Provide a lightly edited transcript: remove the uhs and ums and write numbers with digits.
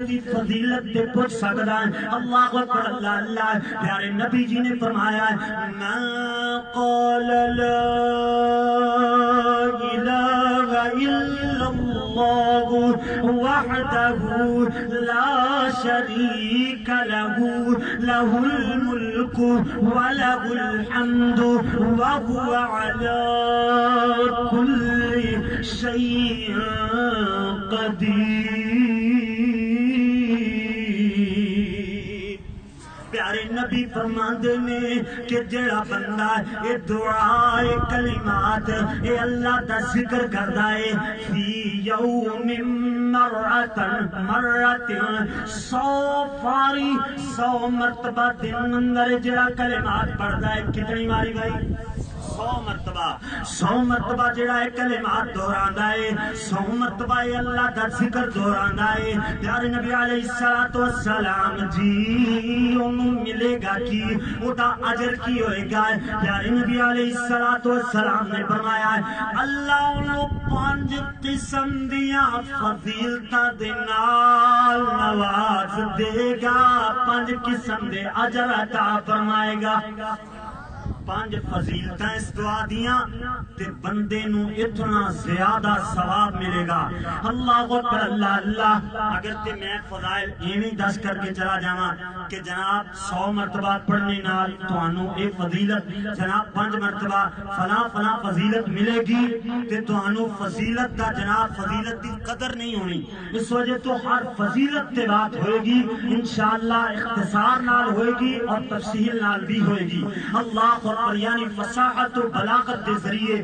فضیلت تے پوچھ سکتا ہے. اللہ اکبر اللہ اللہ. پیارے نبی جی نے فرمایا ہے من قال لا الہ الا اللہ وحدہ لا شریک لہ لہ الملک ولہ الحمد وہو علی کل شیء قدیر. پیارے نبی فرماندے نے کہ جڑا بندہ اے دعا اے کلمات اے اللہ دا ذکر کردا ہے فی یوم مرت 100 فاری 100 مرتبہ دن اندر جڑا کلمات پڑھدا ہے. کتنی باری بھائی؟ 100 مرتبہ جڑا ہے کلمات دہراندا ہے. 100 مرتبہ اللہ دا ذکر دہراندا ہے. پیارے نبی علیہ السلام جی انہوں ملے گا کی او دا اجر کی ہوئے گا. پیارے نبی علیہ السلام نے فرمایا ہے اللہ انہوں 5 قسم دیاں فضیلتاں دے نال نواز دے گا. 5 قسم دے اجر عطا فرمائے گا. 5 فضیلتاں اس دعا دیاں تے بندے نو اتنا زیادہ ثواب ملے گا. اللہ اکبر اللہ اللہ. اگر تے میں فضائل ایویں دس کر کے چلا جاواں کہ جناب 100 مرتبہ پڑھنے نال تانوں اے فضیلت جناب 5 مرتبہ فلاں فلاں فضیلت ملے گی تے تانوں فضیلت دا جناب فضیلت دی قدر نہیں ہونی. اس وجہ تو ہر فضیلت تے بات ہوئے گی انشاءاللہ اختصار نال ہوئے گی اور تفصیل نال بھی ہوئے گی. اللہ یعنی فصاحت و بلاغت کے ذریعے